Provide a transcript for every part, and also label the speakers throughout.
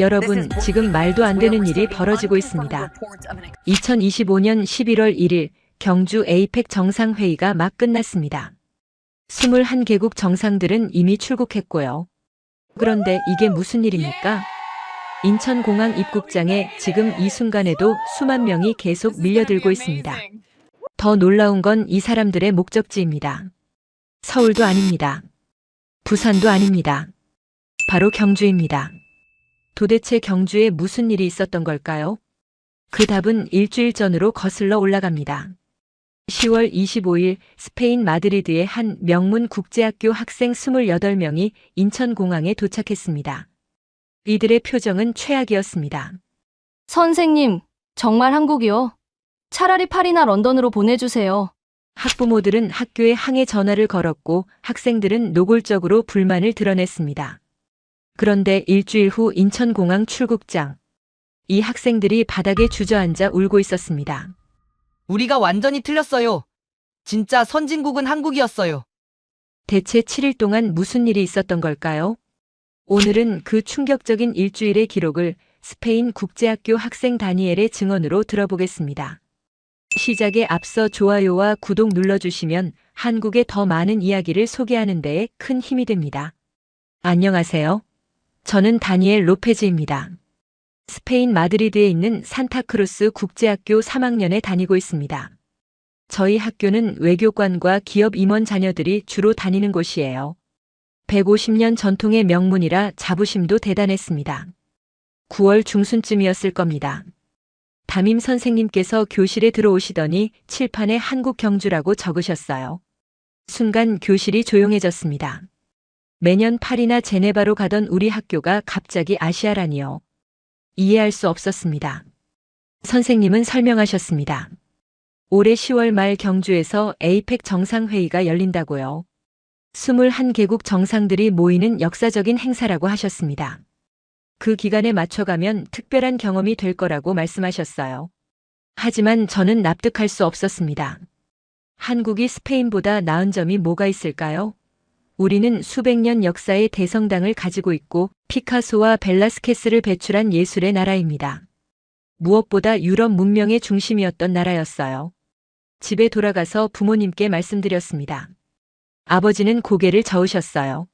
Speaker 1: 여러분, 지금 말도 안 되는 일이 벌어지고 있습니다. 2025년 11월 1일 경주 에이펙 정상회의가 막 끝났습니다. 21개국 정상들은 이미 출국했고요. 그런데 이게 무슨 일입니까? 인천공항 입국장에 지금 이 순간에도 수만 명이 계속 밀려들고 있습니다. 더 놀라운 건 이 사람들의 목적지입니다. 서울도 아닙니다. 부산도 아닙니다. 바로 경주입니다. 도대체 경주에 무슨 일이 있었던 걸까요? 그 답은 일주일 전으로 거슬러 올라갑니다. 10월 25일 스페인 마드리드의 한 명문 국제학교 학생 28명이 인천공항에 도착했습니다. 이들의 표정은 최악이었습니다.
Speaker 2: 선생님, 정말 한국이요? 차라리 파리나 런던으로 보내주세요.
Speaker 1: 학부모들은 학교에 항해 전화를 걸었고 학생들은 노골적으로 불만을 드러냈습니다. 그런데 일주일 후 인천공항 출국장. 이 학생들이 바닥에 주저앉아 울고 있었습니다.
Speaker 3: 우리가 완전히 틀렸어요. 진짜 선진국은 한국이었어요.
Speaker 1: 대체 7일 동안 무슨 일이 있었던 걸까요? 오늘은 그 충격적인 일주일의 기록을 스페인 국제학교 학생 다니엘의 증언으로 들어보겠습니다. 시작에 앞서 좋아요와 구독 눌러주시면 한국의 더 많은 이야기를 소개하는 데에 큰 힘이 됩니다. 안녕하세요. 저는 다니엘 로페즈입니다. 스페인 마드리드에 있는 산타크루스 국제학교 3학년에 다니고 있습니다. 저희 학교는 외교관과 기업 임원 자녀들이 주로 다니는 곳이에요. 150년 전통의 명문이라 자부심도 대단했습니다. 9월 중순쯤이었을 겁니다. 담임 선생님께서 교실에 들어오시더니 칠판에 한국 경주라고 적으셨어요. 순간 교실이 조용해졌습니다. 매년 파리나 제네바로 가던 우리 학교가 갑자기 아시아라니요. 이해할 수 없었습니다. 선생님은 설명하셨습니다. 올해 10월 말 경주에서 에이펙 정상회의가 열린다고요. 21개국 정상들이 모이는 역사적인 행사라고 하셨습니다. 그 기간에 맞춰가면 특별한 경험이 될 거라고 말씀하셨어요. 하지만 저는 납득할 수 없었습니다. 한국이 스페인보다 나은 점이 뭐가 있을까요? 우리는 수백 년 역사의 대성당을 가지고 있고 피카소와 벨라스케스를 배출한 예술의 나라입니다. 무엇보다 유럽 문명의 중심이었던 나라였어요. 집에 돌아가서 부모님께 말씀드렸습니다. 아버지는 고개를 저으셨어요.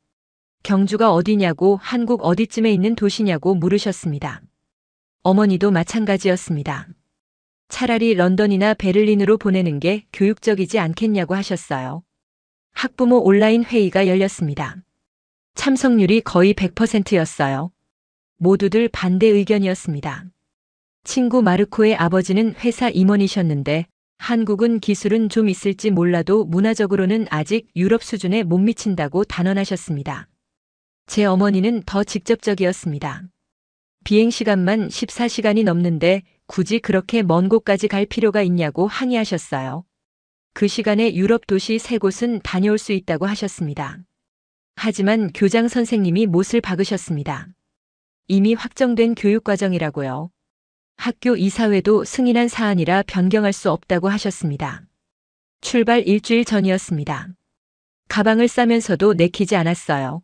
Speaker 1: 경주가 어디냐고 한국 어디쯤에 있는 도시냐고 물으셨습니다. 어머니도 마찬가지였습니다. 차라리 런던이나 베를린으로 보내는 게 교육적이지 않겠냐고 하셨어요. 학부모 온라인 회의가 열렸습니다. 참석률이 거의 100%였어요. 모두들 반대 의견이었습니다. 친구 마르코의 아버지는 회사 임원이셨는데 한국은 기술은 좀 있을지 몰라도 문화적으로는 아직 유럽 수준에 못 미친다고 단언하셨습니다. 제 어머니는 더 직접적이었습니다. 비행시간만 14시간이 넘는데 굳이 그렇게 먼 곳까지 갈 필요가 있냐고 항의하셨어요. 그 시간에 유럽 도시 3곳은 다녀올 수 있다고 하셨습니다. 하지만 교장 선생님이 못을 박으셨습니다. 이미 확정된 교육과정이라고요. 학교 이사회도 승인한 사안이라 변경할 수 없다고 하셨습니다. 출발 일주일 전이었습니다. 가방을 싸면서도 내키지 않았어요.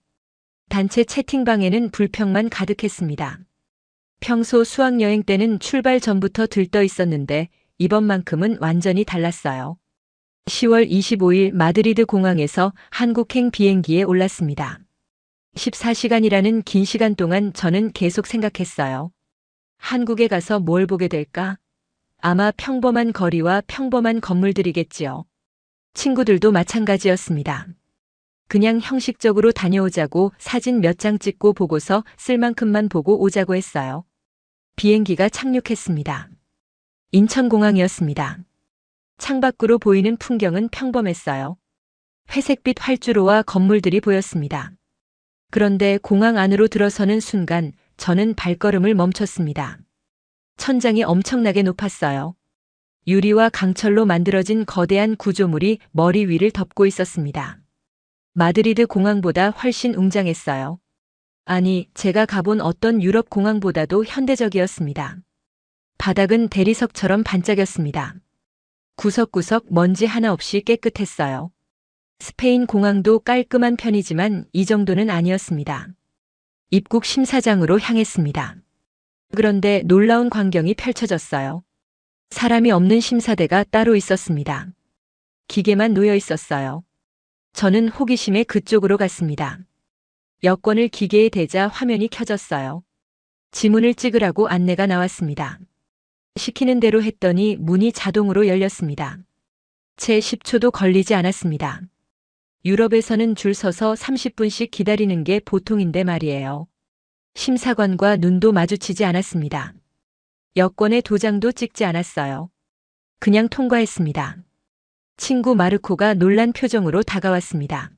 Speaker 1: 단체 채팅방에는 불평만 가득했습니다. 평소 수학여행 때는 출발 전부터 들떠 있었는데 이번만큼은 완전히 달랐어요. 10월 25일 마드리드 공항에서 한국행 비행기에 올랐습니다. 14시간이라는 긴 시간 동안 저는 계속 생각했어요. 한국에 가서 뭘 보게 될까? 아마 평범한 거리와 평범한 건물들이겠지요. 친구들도 마찬가지였습니다. 그냥 형식적으로 다녀오자고 사진 몇 장 찍고 보고서 쓸 만큼만 보고 오자고 했어요. 비행기가 착륙했습니다. 인천공항이었습니다. 창밖으로 보이는 풍경은 평범했어요. 회색빛 활주로와 건물들이 보였습니다. 그런데 공항 안으로 들어서는 순간 저는 발걸음을 멈췄습니다. 천장이 엄청나게 높았어요. 유리와 강철로 만들어진 거대한 구조물이 머리 위를 덮고 있었습니다. 마드리드 공항보다 훨씬 웅장했어요. 아니, 제가 가본 어떤 유럽 공항보다도 현대적이었습니다. 바닥은 대리석처럼 반짝였습니다. 구석구석 먼지 하나 없이 깨끗했어요. 스페인 공항도 깔끔한 편이지만 이 정도는 아니었습니다. 입국 심사장으로 향했습니다. 그런데 놀라운 광경이 펼쳐졌어요. 사람이 없는 심사대가 따로 있었습니다. 기계만 놓여 있었어요. 저는 호기심에 그쪽으로 갔습니다. 여권을 기계에 대자 화면이 켜졌어요. 지문을 찍으라고 안내가 나왔습니다. 시키는 대로 했더니 문이 자동으로 열렸습니다. 채 10초도 걸리지 않았습니다. 유럽에서는 줄 서서 30분씩 기다리는 게 보통인데 말이에요. 심사관과 눈도 마주치지 않았습니다. 여권에 도장도 찍지 않았어요. 그냥 통과했습니다. 친구 마르코가 놀란 표정으로 다가왔습니다.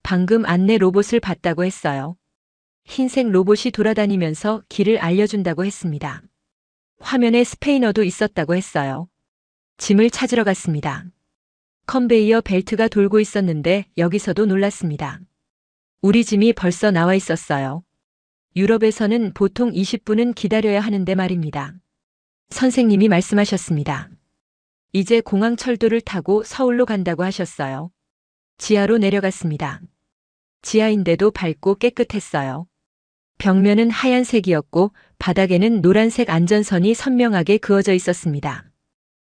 Speaker 1: 방금 안내 로봇을 봤다고 했어요. 흰색 로봇이 돌아다니면서 길을 알려준다고 했습니다. 화면에 스페인어도 있었다고 했어요. 짐을 찾으러 갔습니다. 컨베이어 벨트가 돌고 있었는데 여기서도 놀랐습니다. 우리 짐이 벌써 나와 있었어요. 유럽에서는 보통 20분은 기다려야 하는데 말입니다. 선생님이 말씀하셨습니다. 이제 공항 철도를 타고 서울로 간다고 하셨어요. 지하로 내려갔습니다. 지하인데도 밝고 깨끗했어요. 벽면은 하얀색이었고 바닥에는 노란색 안전선이 선명하게 그어져 있었습니다.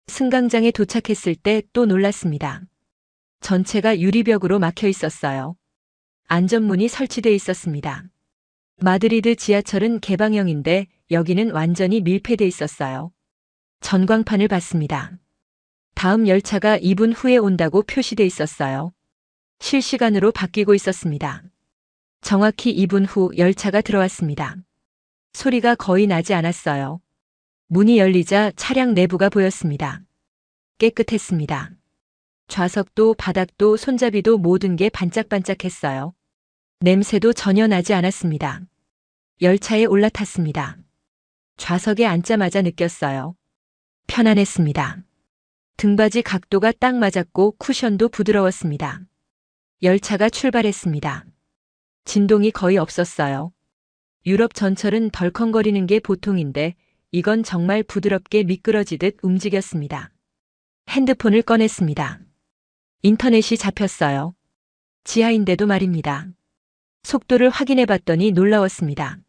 Speaker 1: 승강장에 도착했을 때 또 놀랐습니다. 전체가 유리벽으로 막혀 있었어요. 안전문이 설치돼 있었습니다. 마드리드 지하철은 개방형인데 여기는 완전히 밀폐돼 있었어요. 전광판을 봤습니다. 다음 열차가 2분 후에 온다고 표시돼 있었어요. 실시간으로 바뀌고 있었습니다. 정확히 2분 후 열차가 들어왔습니다. 소리가 거의 나지 않았어요. 문이 열리자 차량 내부가 보였습니다. 깨끗했습니다. 좌석도 바닥도 손잡이도 모든 게 반짝반짝했어요. 냄새도 전혀 나지 않았습니다. 열차에 올라탔습니다. 좌석에 앉자마자 느꼈어요. 편안했습니다. 등받이 각도가 딱 맞았고 쿠션도 부드러웠습니다. 열차가 출발했습니다. 진동이 거의 없었어요. 유럽 전철은 덜컹거리는 게 보통인데 이건 정말 부드럽게 미끄러지듯 움직였습니다. 핸드폰을 꺼냈습니다. 인터넷이 잡혔어요. 지하인데도 말입니다. 속도를 확인해 봤더니 놀라웠습니다.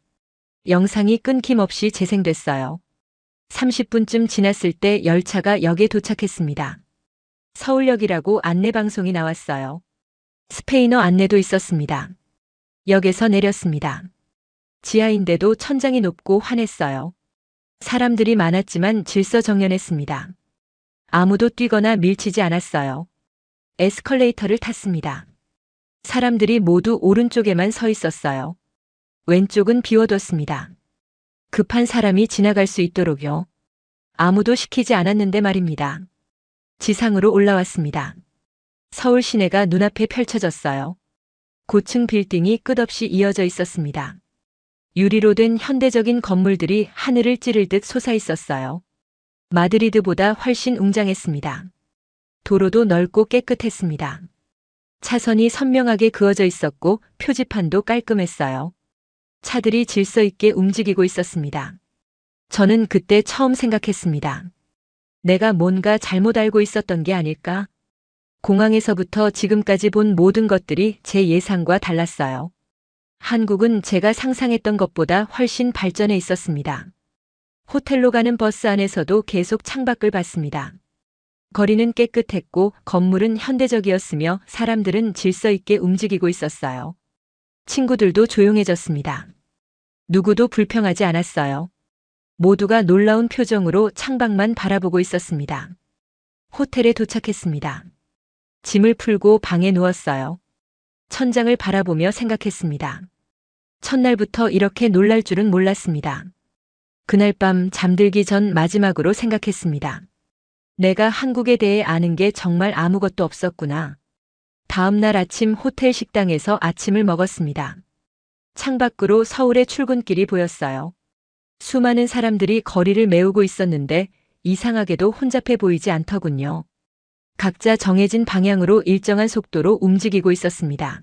Speaker 1: 영상이 끊김없이 재생됐어요. 30분쯤 지났을 때 열차가 역에 도착했습니다. 서울역이라고 안내방송이 나왔어요. 스페인어 안내도 있었습니다. 역에서 내렸습니다. 지하인데도 천장이 높고 환했어요. 사람들이 많았지만 질서정연했습니다. 아무도 뛰거나 밀치지 않았어요. 에스컬레이터를 탔습니다. 사람들이 모두 오른쪽에만 서 있었어요. 왼쪽은 비워뒀습니다. 급한 사람이 지나갈 수 있도록요. 아무도 시키지 않았는데 말입니다. 지상으로 올라왔습니다. 서울 시내가 눈앞에 펼쳐졌어요. 고층 빌딩이 끝없이 이어져 있었습니다. 유리로 된 현대적인 건물들이 하늘을 찌를 듯 솟아 있었어요. 마드리드보다 훨씬 웅장했습니다. 도로도 넓고 깨끗했습니다. 차선이 선명하게 그어져 있었고 표지판도 깔끔했어요. 차들이 질서 있게 움직이고 있었습니다. 저는 그때 처음 생각했습니다. 내가 뭔가 잘못 알고 있었던 게 아닐까? 공항에서부터 지금까지 본 모든 것들이 제 예상과 달랐어요. 한국은 제가 상상했던 것보다 훨씬 발전해 있었습니다. 호텔로 가는 버스 안에서도 계속 창밖을 봤습니다. 거리는 깨끗했고 건물은 현대적이었으며 사람들은 질서 있게 움직이고 있었어요. 친구들도 조용해졌습니다. 누구도 불평하지 않았어요. 모두가 놀라운 표정으로 창밖만 바라보고 있었습니다. 호텔에 도착했습니다. 짐을 풀고 방에 누웠어요. 천장을 바라보며 생각했습니다. 첫날부터 이렇게 놀랄 줄은 몰랐습니다. 그날 밤 잠들기 전 마지막으로 생각했습니다. 내가 한국에 대해 아는 게 정말 아무것도 없었구나. 다음 날 아침 호텔 식당에서 아침을 먹었습니다. 창밖으로 서울의 출근길이 보였어요. 수많은 사람들이 거리를 메우고 있었는데 이상하게도 혼잡해 보이지 않더군요. 각자 정해진 방향으로 일정한 속도로 움직이고 있었습니다.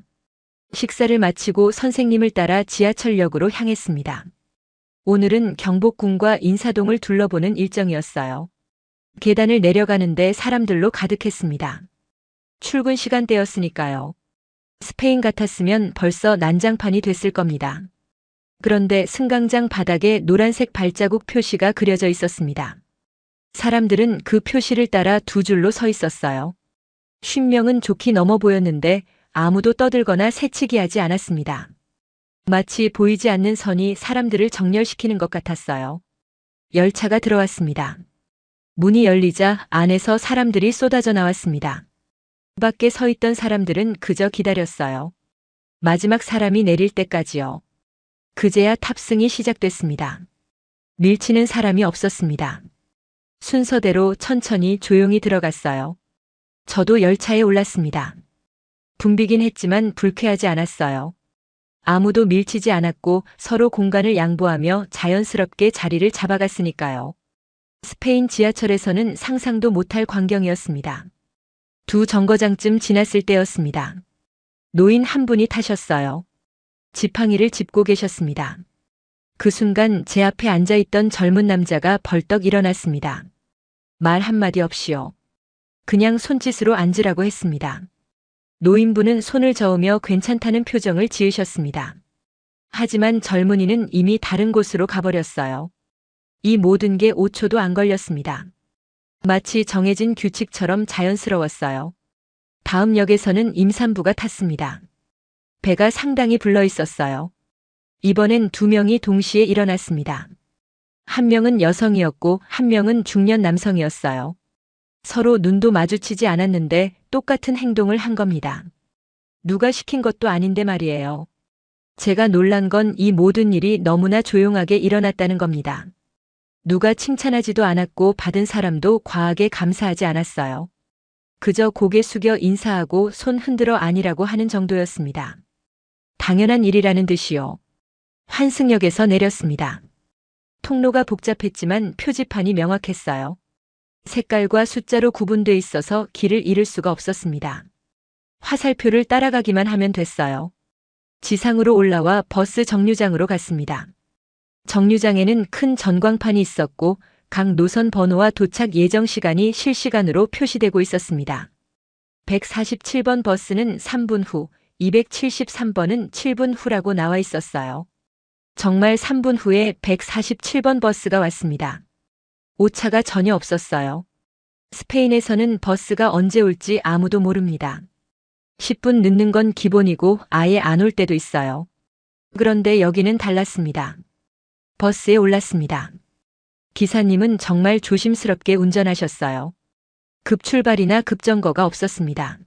Speaker 1: 식사를 마치고 선생님을 따라 지하철역으로 향했습니다. 오늘은 경복궁과 인사동을 둘러보는 일정이었어요. 계단을 내려가는데 사람들로 가득했습니다. 출근 시간대였으니까요. 스페인 같았으면 벌써 난장판이 됐을 겁니다. 그런데 승강장 바닥에 노란색 발자국 표시가 그려져 있었습니다. 사람들은 그 표시를 따라 두 줄로 서 있었어요. 50명은 좋게 넘어 보였는데 아무도 떠들거나 새치기하지 않았습니다. 마치 보이지 않는 선이 사람들을 정렬시키는 것 같았어요. 열차가 들어왔습니다. 문이 열리자 안에서 사람들이 쏟아져 나왔습니다. 밖에 서 있던 사람들은 그저 기다렸어요. 마지막 사람이 내릴 때까지요. 그제야 탑승이 시작됐습니다. 밀치는 사람이 없었습니다. 순서대로 천천히 조용히 들어갔어요. 저도 열차에 올랐습니다. 붐비긴 했지만 불쾌하지 않았어요. 아무도 밀치지 않았고 서로 공간을 양보하며 자연스럽게 자리를 잡아갔으니까요. 스페인 지하철에서는 상상도 못할 광경이었습니다. 두 정거장쯤 지났을 때였습니다. 노인 한 분이 타셨어요. 지팡이를 짚고 계셨습니다. 그 순간 제 앞에 앉아있던 젊은 남자가 벌떡 일어났습니다. 말 한마디 없이요. 그냥 손짓으로 앉으라고 했습니다. 노인분은 손을 저으며 괜찮다는 표정을 지으셨습니다. 하지만 젊은이는 이미 다른 곳으로 가버렸어요. 이 모든 게 5초도 안 걸렸습니다. 마치 정해진 규칙처럼 자연스러웠어요. 다음 역에서는 임산부가 탔습니다. 배가 상당히 불러 있었어요. 이번엔 두 명이 동시에 일어났습니다. 한 명은 여성이었고 한 명은 중년 남성이었어요. 서로 눈도 마주치지 않았는데 똑같은 행동을 한 겁니다. 누가 시킨 것도 아닌데 말이에요. 제가 놀란 건 이 모든 일이 너무나 조용하게 일어났다는 겁니다. 누가 칭찬하지도 않았고 받은 사람도 과하게 감사하지 않았어요. 그저 고개 숙여 인사하고 손 흔들어 아니라고 하는 정도였습니다. 당연한 일이라는 듯이요. 환승역에서 내렸습니다. 통로가 복잡했지만 표지판이 명확했어요. 색깔과 숫자로 구분돼 있어서 길을 잃을 수가 없었습니다. 화살표를 따라가기만 하면 됐어요. 지상으로 올라와 버스 정류장으로 갔습니다. 정류장에는 큰 전광판이 있었고 각 노선 번호와 도착 예정 시간이 실시간으로 표시되고 있었습니다. 147번 버스는 3분 후, 273번은 7분 후라고 나와 있었어요. 정말 3분 후에 147번 버스가 왔습니다. 오차가 전혀 없었어요. 스페인에서는 버스가 언제 올지 아무도 모릅니다. 10분 늦는 건 기본이고 아예 안 올 때도 있어요. 그런데 여기는 달랐습니다. 버스에 올랐습니다. 기사님은 정말 조심스럽게 운전하셨어요. 급출발이나 급정거가 없었습니다.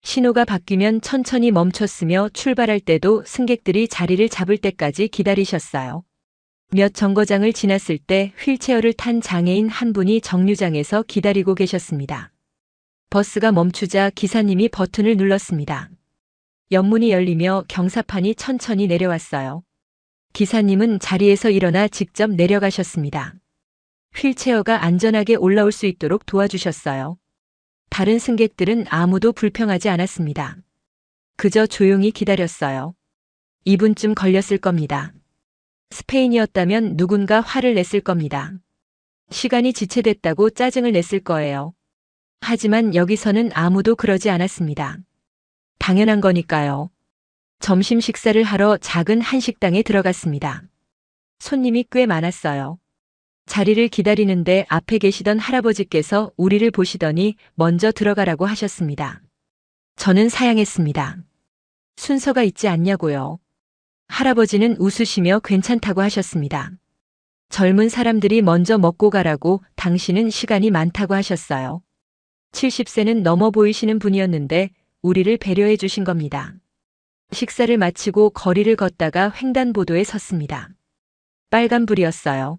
Speaker 1: 신호가 바뀌면 천천히 멈췄으며 출발할 때도 승객들이 자리를 잡을 때까지 기다리셨어요. 몇 정거장을 지났을 때 휠체어를 탄 장애인 한 분이 정류장에서 기다리고 계셨습니다. 버스가 멈추자 기사님이 버튼을 눌렀습니다. 옆문이 열리며 경사판이 천천히 내려왔어요. 기사님은 자리에서 일어나 직접 내려가셨습니다. 휠체어가 안전하게 올라올 수 있도록 도와주셨어요. 다른 승객들은 아무도 불평하지 않았습니다. 그저 조용히 기다렸어요. 2분쯤 걸렸을 겁니다. 스페인이었다면 누군가 화를 냈을 겁니다. 시간이 지체됐다고 짜증을 냈을 거예요. 하지만 여기서는 아무도 그러지 않았습니다. 당연한 거니까요. 점심 식사를 하러 작은 한식당에 들어갔습니다. 손님이 꽤 많았어요. 자리를 기다리는데 앞에 계시던 할아버지께서 우리를 보시더니 먼저 들어가라고 하셨습니다. 저는 사양했습니다. 순서가 있지 않냐고요. 할아버지는 웃으시며 괜찮다고 하셨습니다. 젊은 사람들이 먼저 먹고 가라고 당신은 시간이 많다고 하셨어요. 70세는 넘어 보이시는 분이었는데 우리를 배려해 주신 겁니다. 식사를 마치고 거리를 걷다가 횡단보도에 섰습니다. 빨간불이었어요.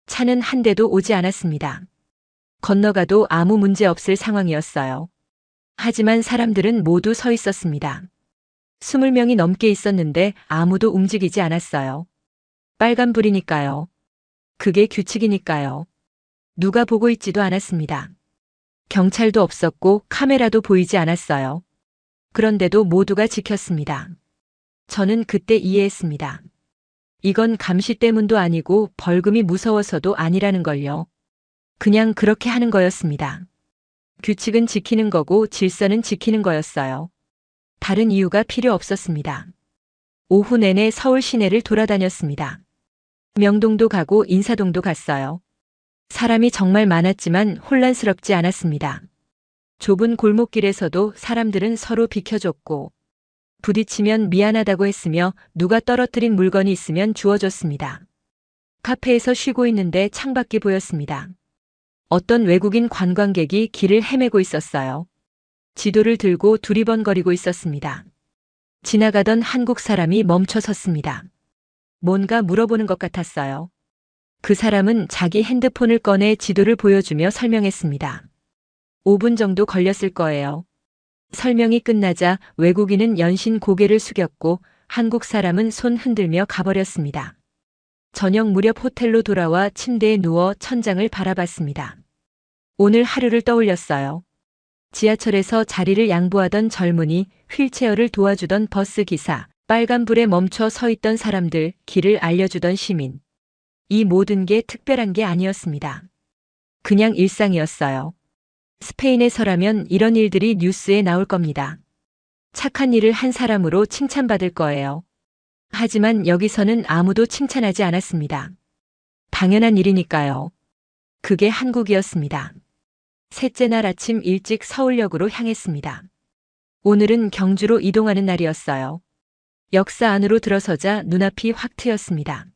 Speaker 1: 차는 한 대도 오지 않았습니다. 건너가도 아무 문제 없을 상황이었어요. 하지만 사람들은 모두 서 있었습니다. 20명이 넘게 있었는데 아무도 움직이지 않았어요. 빨간불이니까요. 그게 규칙이니까요. 누가 보고 있지도 않았습니다. 경찰도 없었고 카메라도 보이지 않았어요. 그런데도 모두가 지켰습니다. 저는 그때 이해했습니다. 이건 감시 때문도 아니고 벌금이 무서워서도 아니라는 걸요. 그냥 그렇게 하는 거였습니다. 규칙은 지키는 거고 질서는 지키는 거였어요. 다른 이유가 필요 없었습니다. 오후 내내 서울 시내를 돌아다녔습니다. 명동도 가고 인사동도 갔어요. 사람이 정말 많았지만 혼란스럽지 않았습니다. 좁은 골목길에서도 사람들은 서로 비켜줬고 부딪히면 미안하다고 했으며 누가 떨어뜨린 물건이 있으면 주워줬습니다. 카페에서 쉬고 있는데 창밖이 보였습니다. 어떤 외국인 관광객이 길을 헤매고 있었어요. 지도를 들고 두리번거리고 있었습니다. 지나가던 한국 사람이 멈춰 섰습니다. 뭔가 물어보는 것 같았어요. 그 사람은 자기 핸드폰을 꺼내 지도를 보여주며 설명했습니다. 5분 정도 걸렸을 거예요. 설명이 끝나자 외국인은 연신 고개를 숙였고 한국 사람은 손 흔들며 가버렸습니다. 저녁 무렵 호텔로 돌아와 침대에 누워 천장을 바라봤습니다. 오늘 하루를 떠올렸어요. 지하철에서 자리를 양보하던 젊은이, 휠체어를 도와주던 버스 기사, 빨간불에 멈춰 서 있던 사람들, 길을 알려주던 시민. 이 모든 게 특별한 게 아니었습니다. 그냥 일상이었어요. 스페인에서라면 이런 일들이 뉴스에 나올 겁니다. 착한 일을 한 사람으로 칭찬받을 거예요. 하지만 여기서는 아무도 칭찬하지 않았습니다. 당연한 일이니까요. 그게 한국이었습니다. 셋째 날 아침 일찍 서울역으로 향했습니다. 오늘은 경주로 이동하는 날이었어요. 역사 안으로 들어서자 눈앞이 확 트였습니다.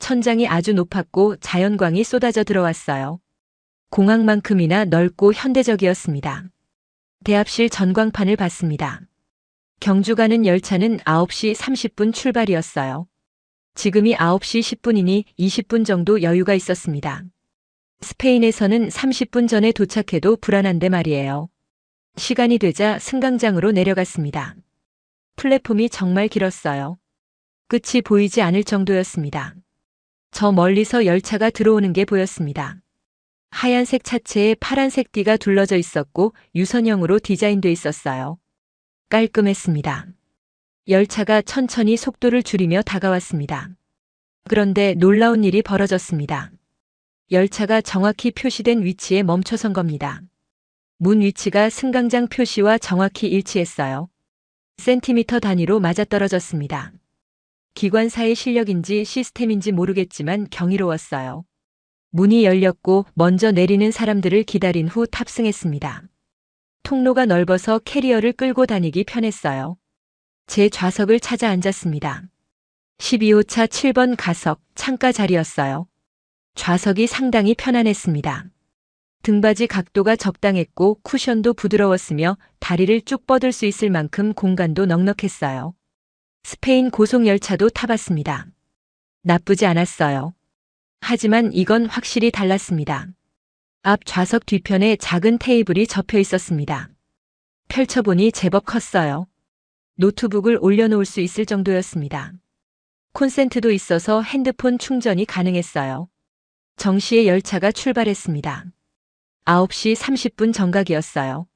Speaker 1: 천장이 아주 높았고 자연광이 쏟아져 들어왔어요. 공항만큼이나 넓고 현대적이었습니다. 대합실 전광판을 봤습니다. 경주 가는 열차는 9시 30분 출발이었어요. 지금이 9시 10분이니 20분 정도 여유가 있었습니다. 스페인에서는 30분 전에 도착해도 불안한데 말이에요. 시간이 되자 승강장으로 내려갔습니다. 플랫폼이 정말 길었어요. 끝이 보이지 않을 정도였습니다. 저 멀리서 열차가 들어오는 게 보였습니다. 하얀색 차체에 파란색 띠가 둘러져 있었고 유선형으로 디자인돼 있었어요. 깔끔했습니다. 열차가 천천히 속도를 줄이며 다가왔습니다. 그런데 놀라운 일이 벌어졌습니다. 열차가 정확히 표시된 위치에 멈춰선 겁니다. 문 위치가 승강장 표시와 정확히 일치했어요. 센티미터 단위로 맞아떨어졌습니다. 기관사의 실력인지 시스템인지 모르겠지만 경이로웠어요. 문이 열렸고 먼저 내리는 사람들을 기다린 후 탑승했습니다. 통로가 넓어서 캐리어를 끌고 다니기 편했어요. 제 좌석을 찾아 앉았습니다. 12호차 7번 가석, 창가 자리였어요. 좌석이 상당히 편안했습니다. 등받이 각도가 적당했고 쿠션도 부드러웠으며 다리를 쭉 뻗을 수 있을 만큼 공간도 넉넉했어요. 스페인 고속열차도 타봤습니다. 나쁘지 않았어요. 하지만 이건 확실히 달랐습니다. 앞 좌석 뒤편에 작은 테이블이 접혀 있었습니다. 펼쳐보니 제법 컸어요. 노트북을 올려놓을 수 있을 정도였습니다. 콘센트도 있어서 핸드폰 충전이 가능했어요. 정시에 열차가 출발했습니다. 9시 30분 정각이었어요.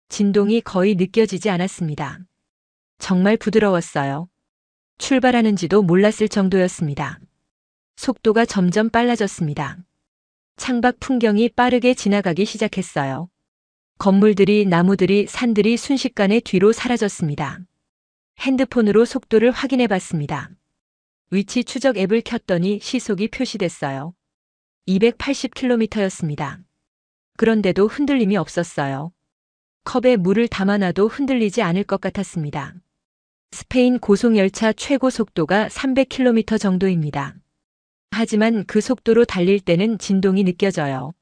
Speaker 1: 진동이 거의 느껴지지 않았습니다. 정말 부드러웠어요. 출발하는지도 몰랐을 정도였습니다. 속도가 점점 빨라졌습니다. 창밖 풍경이 빠르게 지나가기 시작했어요. 건물들이, 나무들이, 산들이 순식간에 뒤로 사라졌습니다. 핸드폰으로 속도를 확인해 봤습니다. 위치 추적 앱을 켰더니 시속이 표시됐어요. 280km였습니다. 그런데도 흔들림이 없었어요. 컵에 물을 담아놔도 흔들리지 않을 것 같았습니다. 스페인 고속열차 최고 속도가 300km 정도입니다. 하지만 그 속도로 달릴 때는 진동이 느껴져요.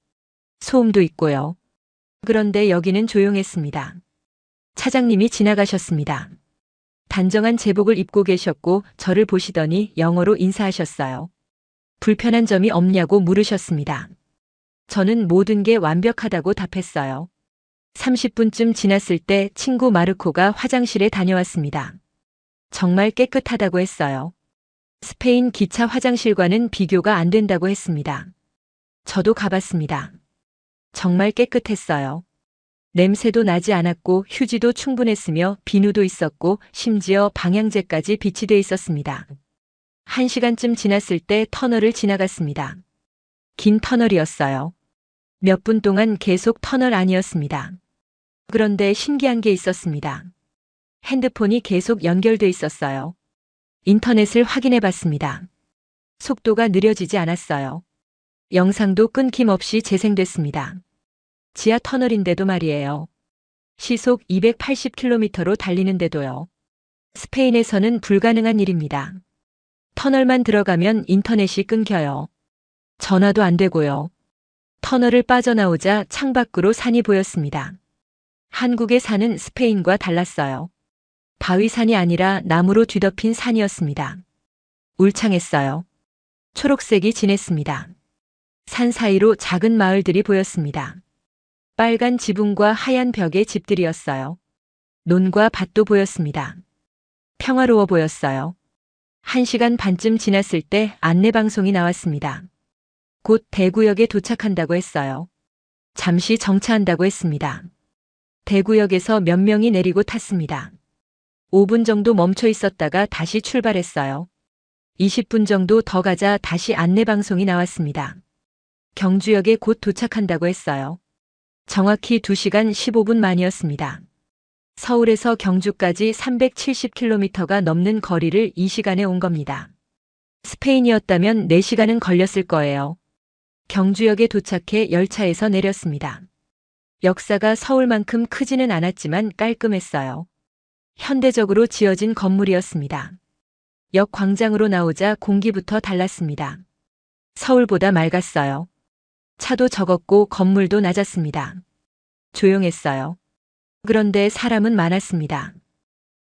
Speaker 1: 소음도 있고요. 그런데 여기는 조용했습니다. 차장님이 지나가셨습니다. 단정한 제복을 입고 계셨고 저를 보시더니 영어로 인사하셨어요. 불편한 점이 없냐고 물으셨습니다. 저는 모든 게 완벽하다고 답했어요. 30분쯤 지났을 때 친구 마르코가 화장실에 다녀왔습니다. 정말 깨끗하다고 했어요. 스페인 기차 화장실과는 비교가 안 된다고 했습니다. 저도 가봤습니다. 정말 깨끗했어요. 냄새도 나지 않았고 휴지도 충분했으며 비누도 있었고 심지어 방향제까지 비치돼 있었습니다. 1시간쯤 지났을 때 터널을 지나갔습니다. 긴 터널이었어요. 몇 분 동안 계속 터널 안이었습니다. 그런데 신기한 게 있었습니다. 핸드폰이 계속 연결돼 있었어요. 인터넷을 확인해 봤습니다. 속도가 느려지지 않았어요. 영상도 끊김없이 재생됐습니다. 지하 터널인데도 말이에요. 시속 280km로 달리는데도요. 스페인에서는 불가능한 일입니다. 터널만 들어가면 인터넷이 끊겨요. 전화도 안 되고요. 터널을 빠져나오자 창밖으로 산이 보였습니다. 한국의 산은 스페인과 달랐어요. 바위산이 아니라 나무로 뒤덮인 산이었습니다. 울창했어요. 초록색이 진했습니다. 산 사이로 작은 마을들이 보였습니다. 빨간 지붕과 하얀 벽의 집들이었어요. 논과 밭도 보였습니다. 평화로워 보였어요. 1시간 반쯤 지났을 때 안내방송이 나왔습니다. 곧 대구역에 도착한다고 했어요. 잠시 정차한다고 했습니다. 대구역에서 몇 명이 내리고 탔습니다. 5분 정도 멈춰 있었다가 다시 출발했어요. 20분 정도 더 가자 다시 안내방송이 나왔습니다. 경주역에 곧 도착한다고 했어요. 정확히 2시간 15분 만이었습니다. 서울에서 경주까지 370km가 넘는 거리를 이 시간에 온 겁니다. 스페인이었다면 4시간은 걸렸을 거예요. 경주역에 도착해 열차에서 내렸습니다. 역사가 서울만큼 크지는 않았지만 깔끔했어요. 현대적으로 지어진 건물이었습니다. 역 광장으로 나오자 공기부터 달랐습니다. 서울보다 맑았어요. 차도 적었고 건물도 낮았습니다. 조용했어요. 그런데 사람은 많았습니다.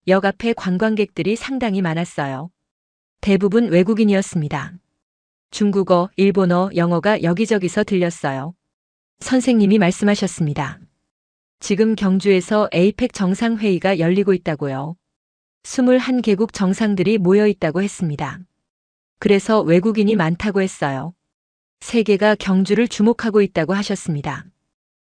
Speaker 1: 역 앞에 관광객들이 상당히 많았어요. 대부분 외국인이었습니다. 중국어, 일본어, 영어가 여기저기서 들렸어요. 선생님이 말씀하셨습니다. 지금 경주에서 에이펙 정상회의가 열리고 있다고요. 21개국 정상들이 모여 있다고 했습니다. 그래서 외국인이 많다고 했어요. 세계가 경주를 주목하고 있다고 하셨습니다.